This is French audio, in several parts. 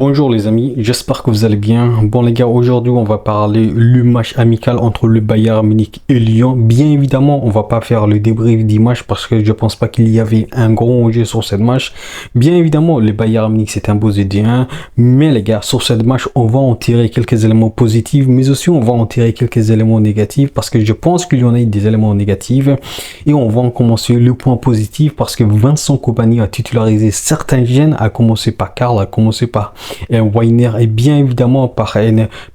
Bonjour les amis, j'espère que vous allez bien. Bon les gars, aujourd'hui on va parler du match amical entre le Bayern Munich et Lyon. Bien évidemment, on va pas faire le débrief du match parce que je pense pas qu'il y avait un gros enjeu sur cette match. Bien évidemment, le Bayern Munich s'est imposé de 1, mais les gars, sur cette match, on va en tirer quelques éléments positifs, mais aussi on va en tirer quelques éléments négatifs parce que je pense qu'il y en a des éléments négatifs. Et on va en commencer le point positif parce que Vincent Kompany a titularisé certains jeunes, à commencer par Karl, à commencer par Wagner et bien évidemment par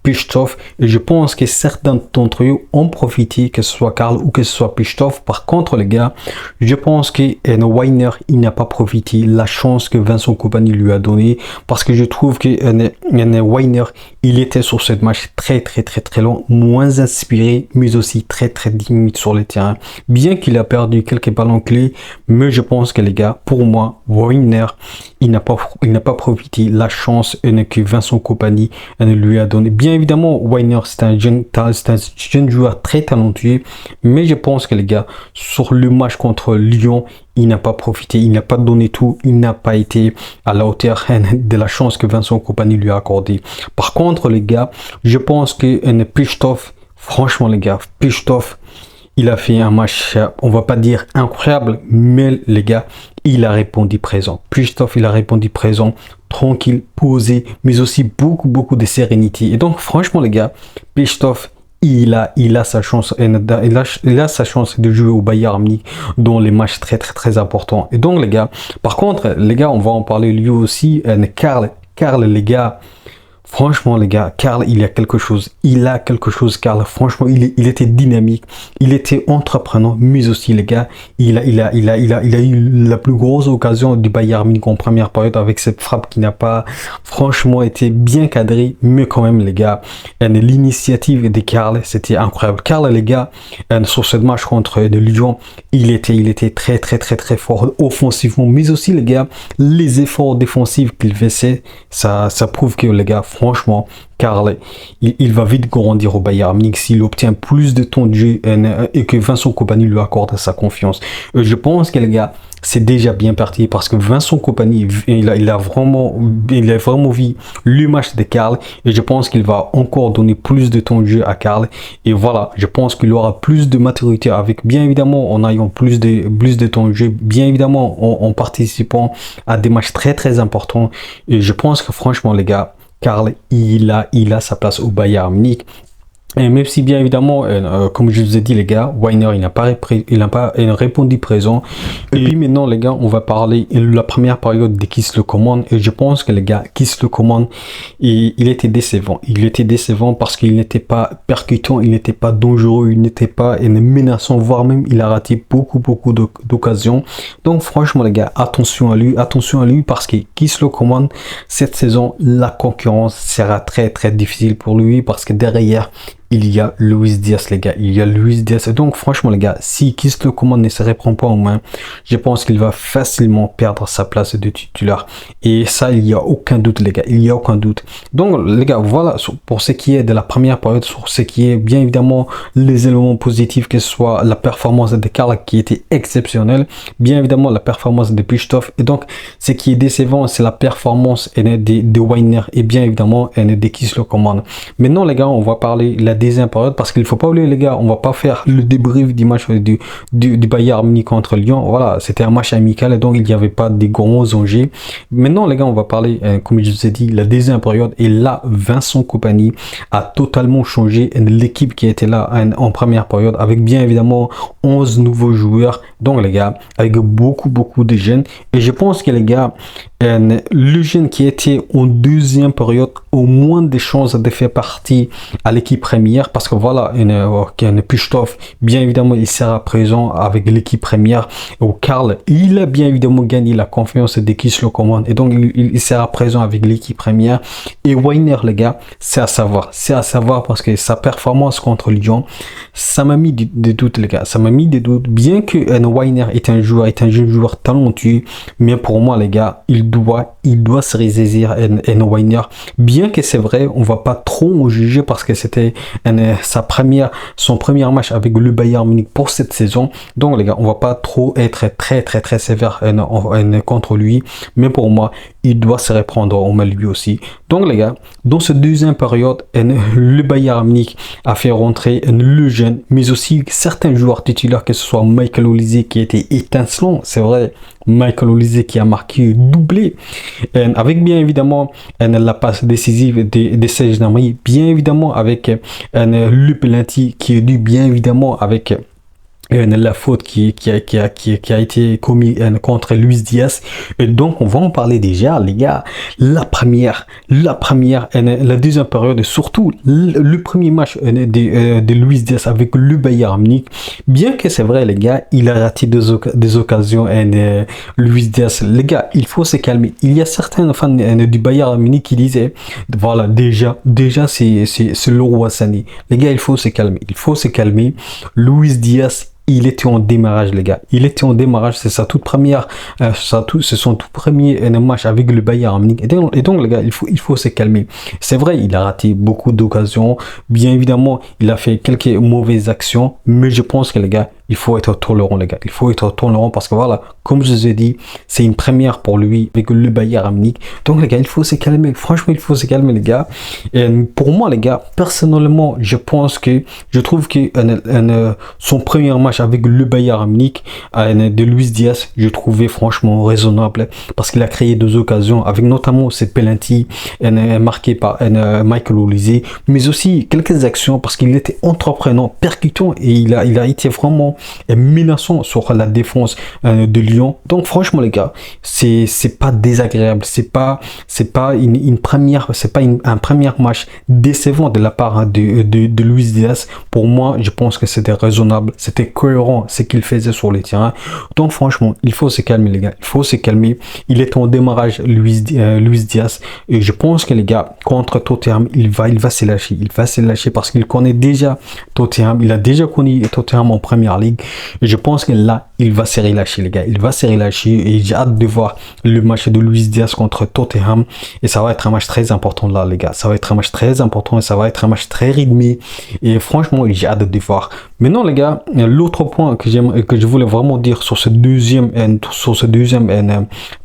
Piszczów. Et je pense que certains d'entre eux ont profité, que ce soit Karl ou que ce soit Piszczów. Par contre les gars, je pense que Wagner il n'a pas profité la chance que Vincent Kompany lui a donné parce que je trouve que Wagner il était sur cette match très long, moins inspiré mais aussi très limite sur le terrain. Bien qu'il a perdu quelques ballons clés, mais je pense que les gars, pour moi, Wagner il n'a pas profité la chance que Vincent Kompany lui a donné. Bien évidemment, Wagner c'est un jeune joueur très talentueux, mais je pense que les gars, sur le match contre Lyon, il n'a pas profité, il n'a pas donné tout, il n'a pas été à la hauteur de la chance que Vincent Kompany lui a accordé. Par contre les gars, je pense que Piszczów, franchement les gars, Piszczów, il a fait un match, on va pas dire incroyable, mais les gars, il a répondu présent. Piszczów, il a répondu présent, tranquille, posé, mais aussi beaucoup de sérénité. Et donc, franchement, les gars, Piszczów, il a sa chance, il a sa chance de jouer au Bayern Munich dans les matchs très importants. Et donc, les gars, par contre, les gars, on va en parler lui aussi, Karl, les gars. Franchement les gars, Karl il a quelque chose, Karl, franchement il était dynamique, il était entreprenant, mais aussi les gars, il a eu la plus grosse occasion du Bayern Munich en première période avec cette frappe qui n'a pas franchement été bien cadrée, mais quand même les gars, l'initiative de Karl c'était incroyable. Karl les gars, sur ce match contre Lyon, il était très fort offensivement, mais aussi les gars, les efforts défensifs qu'il faisait, ça prouve que les gars, franchement, Karl, il va vite grandir au Bayern Munich s'il obtient plus de temps de jeu et que Vincent Kompany lui accorde sa confiance. Je pense que les gars, c'est déjà bien parti parce que Vincent Kompany, il a vraiment vu le match de Karl et je pense qu'il va encore donner plus de temps de jeu à Karl. Et voilà, je pense qu'il aura plus de maturité avec, bien évidemment, en ayant plus de temps de jeu, bien évidemment, en participant à des matchs très importants. Et je pense que franchement, les gars, Karl, il a sa place au Bayern Munich. Et même si bien évidemment, comme je vous ai dit les gars, Wagner il n'a pas répondu présent. Et puis maintenant les gars, on va parler de la première période de Kiss le commande. Et je pense que les gars, Kiss le commande, il était décevant. Il était décevant parce qu'il n'était pas percutant, il n'était pas dangereux, il n'était pas menaçant, voire même il a raté beaucoup d'occasions. Donc franchement les gars, attention à lui parce que Kiss le commande, cette saison, la concurrence sera très difficile pour lui parce que derrière, il y a Luis Diaz les gars, il y a Luis Diaz. Et donc franchement les gars, si Kiss le commande ne se reprend pas en main, je pense qu'il va facilement perdre sa place de titulaire. Et ça, il n'y a aucun doute les gars, il n'y a aucun doute. Donc les gars, voilà pour ce qui est de la première période, sur ce qui est bien évidemment les éléments positifs, que ce soit la performance de Karl qui était exceptionnelle, bien évidemment la performance de Piszczów. Et donc ce qui est décevant, c'est la performance de Wagner et bien évidemment de Kiss le commande. Maintenant les gars, on va parler la deuxième période parce qu'il faut pas oublier les gars, on va pas faire le débrief du match du Bayern Munich contre Lyon. Voilà, c'était un match amical et donc il n'y avait pas de gros enjeux. Maintenant les gars, on va parler comme je vous ai dit, la deuxième période. Et là, Vincent Kompany a totalement changé l'équipe qui était là en première période avec bien évidemment 11 nouveaux joueurs. Donc les gars, avec beaucoup de jeunes. Et je pense que les gars, le jeune qui était en deuxième période au moins des chances de faire partie à l'équipe première parce que voilà, Piszczów, bien évidemment il sera présent avec l'équipe première. Au Karl, il a bien évidemment gagné la confiance de Kiss le commande et donc il sera présent avec l'équipe première. Et Wagner les gars, c'est à savoir parce que sa performance contre Lyon, ça m'a mis des doutes les gars, ça m'a mis des doutes, bien que Wagner est un joueur, est un jeune joueur talentueux, mais pour moi, les gars, il doit se ressaisir, Wagner. Bien que c'est vrai, on va pas trop juger parce que c'était son premier match avec le Bayern Munich pour cette saison. Donc les gars, on va pas trop être très sévère contre lui, mais pour moi, il doit se reprendre au mal lui aussi. Donc les gars, dans cette deuxième période, le Bayern Munich a fait rentrer le jeune, mais aussi certains joueurs titulaires, que ce soit Michael Olise qui était étincelant, c'est vrai, Michael Olise qui a marqué doublé, avec bien évidemment la passe décisive de Serge Gnabry, bien évidemment avec le penalty qui est dû bien évidemment avec la faute qui a été commise contre Luis Diaz. Et donc on va en parler déjà, les gars. La deuxième période, surtout le premier match de Luis Diaz avec le Bayern Munich. Bien que c'est vrai, les gars, il a raté des occasions. Luis Diaz, les gars, il faut se calmer. Il y a certains fans du Bayern Munich qui disaient, voilà, déjà c'est le roi Sané. Les gars, il faut se calmer. Luis Diaz, il était en démarrage, les gars. Il était en démarrage. C'est c'est son tout premier match avec le Bayern Munich. Et donc, les gars, il faut se calmer. C'est vrai, il a raté beaucoup d'occasions. Bien évidemment, il a fait quelques mauvaises actions. Mais je pense que, les gars, il faut être tolérant, les gars. Il faut être tolérant parce que voilà, comme je vous ai dit, c'est une première pour lui avec le Bayern Munich. Donc, les gars, il faut se calmer. Franchement, il faut se calmer, les gars. Et pour moi, les gars, personnellement, je trouve que son premier match avec le Bayern Munich de Luis Diaz, je trouvais franchement raisonnable parce qu'il a créé deux occasions avec notamment cette penalty marquée par Michael Olise, mais aussi quelques actions parce qu'il était entreprenant, percutant et il a été vraiment menaçant sur la défense de Lyon. Donc franchement, les gars, c'est pas désagréable, c'est pas un premier match décevant de la part de Luis Diaz. Pour moi, je pense que c'était raisonnable, c'était cohérent ce qu'il faisait sur les terrains. Donc franchement, il faut se calmer, les gars, il faut se calmer. Il est en démarrage, Luis Diaz, et je pense que, les gars, contre Tottenham, il va se lâcher parce qu'il connaît déjà Tottenham, il a déjà connu Tottenham en première ligue, et je pense que là, il va se relâcher, les gars, il va se relâcher, et j'ai hâte de voir le match de Luis Diaz contre Tottenham, et ça va être un match très important là, les gars, ça va être un match très important, et ça va être un match très rythmé, et franchement, j'ai hâte de voir. Maintenant, les gars, l'autre point que je voulais vraiment dire sur ce deuxième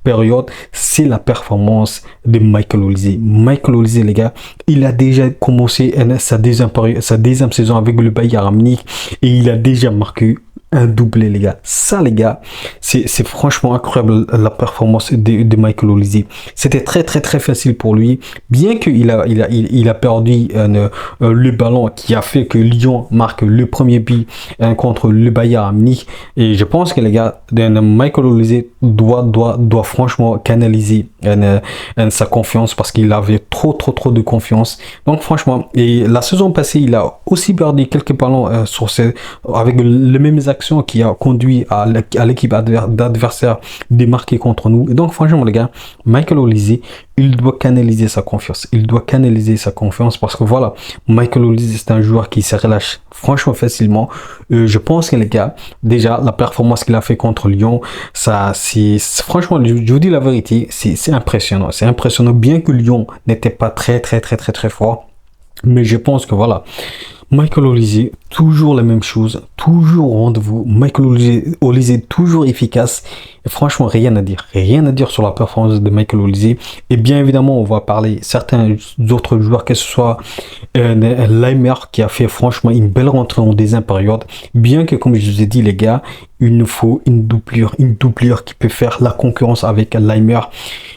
période, c'est la performance de Michael Olise. Michael Olise, les gars, il a déjà commencé sa deuxième saison avec le Bayern Munich et il a déjà marqué un doublé, les gars. Ça, les gars, c'est franchement incroyable, la performance de Michael Olise. C'était très facile pour lui, bien qu'il a perdu le ballon qui a fait que Lyon marque le premier but contre le Bayern Munich. Et je pense que, les gars, Michael Olise doit franchement canaliser sa confiance parce qu'il avait trop de confiance. Donc franchement, et la saison passée, il a aussi perdu quelques ballons avec les mêmes actions qui a conduit à l'équipe adversaire de marquer contre nous. Et donc franchement, les gars, Michael Olise, il doit canaliser sa confiance. Parce que voilà, Michael Olise, c'est un joueur qui se relâche franchement facilement. Je pense que, les gars, déjà, la performance qu'il a fait contre Lyon, ça, franchement, je vous dis la vérité, c'est impressionnant. C'est impressionnant, bien que Lyon n'était pas très fort. Mais je pense que voilà, Michael Olise, toujours la même chose, toujours au rendez-vous. Michael Olise, toujours efficace. Et franchement, rien à dire sur la performance de Michael Olise. Et bien évidemment, on va parler certains autres joueurs, que ce soit Laimer, qui a fait franchement une belle rentrée en deuxième période. Bien que, comme je vous ai dit, les gars, il nous faut une doublure qui peut faire la concurrence avec Laimer.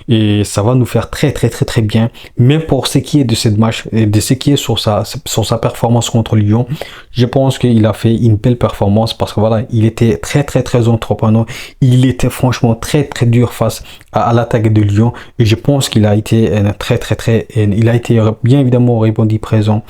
Et ça va nous faire très bien. Mais pour ce qui est de cette match et de ce qui est sur sa performance contre Lyon, je pense qu'il a fait une belle performance parce que voilà, il était très entreprenant. Il était franchement très dur face à l'attaque de Lyon. Et je pense qu'il a été il a été bien évidemment rebondi présent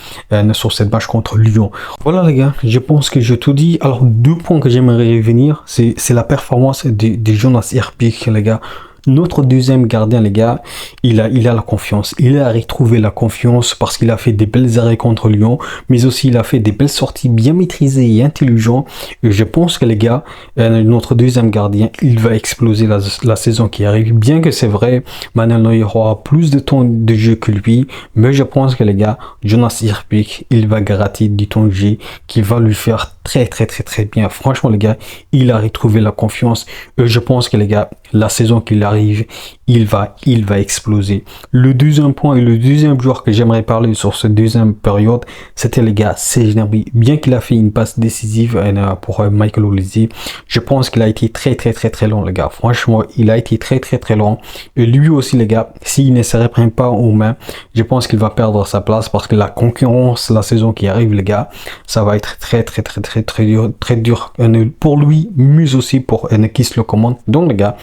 sur cette match contre Lyon. Voilà, les gars, je pense que j'ai tout dit. Alors, deux points que j'aimerais revenir, c'est la performance de Jonas Erpik, les gars. Notre deuxième gardien, les gars, il a la confiance. Il a retrouvé la confiance parce qu'il a fait des belles arrêts contre Lyon, mais aussi il a fait des belles sorties bien maîtrisées et intelligentes. Et je pense que les gars, notre deuxième gardien, il va exploser la saison qui arrive. Bien que c'est vrai, Manuel Neuer aura plus de temps de jeu que lui, mais je pense que les gars, Jonas Irpik, il va gratter du temps de jeu qui va lui faire très bien. Franchement, les gars, il a retrouvé la confiance. Et je pense que les gars, la saison qui arrive, il va exploser. Le deuxième point et le deuxième joueur que j'aimerais parler sur cette deuxième période, c'était les gars, Serge Gnabry. Bien qu'il a fait une passe décisive pour Michael Olise, je pense qu'il a été très long, les gars. Franchement, il a été très long. Et lui aussi, les gars, s'il ne se reprend pas aux mains, je pense qu'il va perdre sa place parce que la concurrence, la saison qui arrive, les gars, ça va être très dur pour lui, mais aussi pour qui se le commande. Donc, les gars,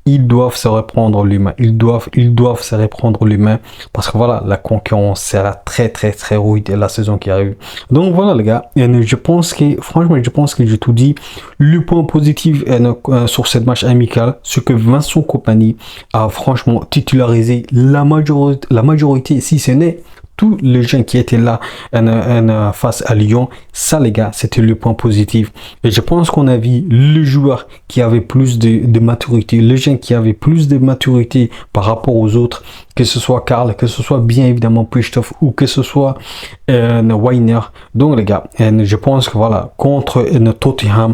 ils doivent se reprendre l'humain. Ils doivent se reprendre l'humain parce que voilà, la concurrence sera très rude la saison qui arrive. Donc voilà les gars, et je pense que franchement, je pense que j'ai tout dit. Le point positif sur cette match amicale, c'est que Vincent Kompany a franchement titularisé la majorité, si ce n'est tous les gens qui étaient là face à Lyon. Ça les gars, c'était le point positif. Et je pense qu'on a vu le joueur qui avait plus de maturité, les gens qui avaient plus de maturité par rapport aux autres, que ce soit Karl, que ce soit bien évidemment Puchtov ou que ce soit Weiner. Donc les gars, je pense que voilà, contre Tottenham,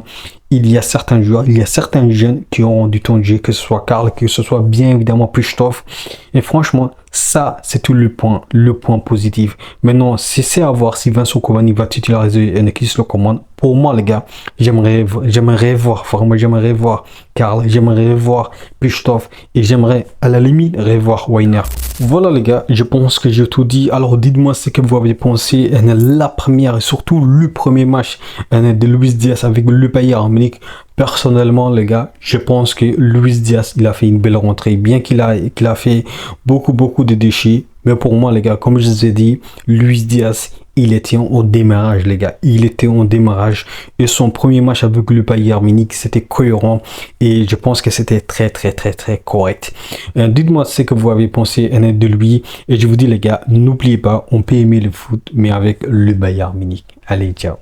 il y a certains joueurs, il y a certains jeunes qui ont du temps de jeu, que ce soit Karl, que ce soit bien évidemment Puchtov. Et franchement, ça, c'est tout le point positif. Maintenant, c'est à voir si Vincent Kompany va titulariser qui se le commande. Pour moi, les gars, j'aimerais voir Karl, j'aimerais voir Puchtov et j'aimerais à la limite revoir Weiner. Voilà les gars, je pense que j'ai tout dit. Alors dites-moi ce que vous avez pensé la première et surtout le premier match de Luis Diaz avec le Bayern Munich. Personnellement les gars, je pense que Luis Diaz, il a fait une belle rentrée, bien qu'il a fait beaucoup de déchets. Mais pour moi les gars, comme je vous ai dit, Luis Diaz, il était au démarrage les gars, il était au démarrage et son premier match avec le Bayern Munich, c'était cohérent et je pense que c'était très correct. Dites-moi ce que vous avez pensé de lui et je vous dis les gars, n'oubliez pas, on peut aimer le foot mais avec le Bayern Munich. Allez, ciao.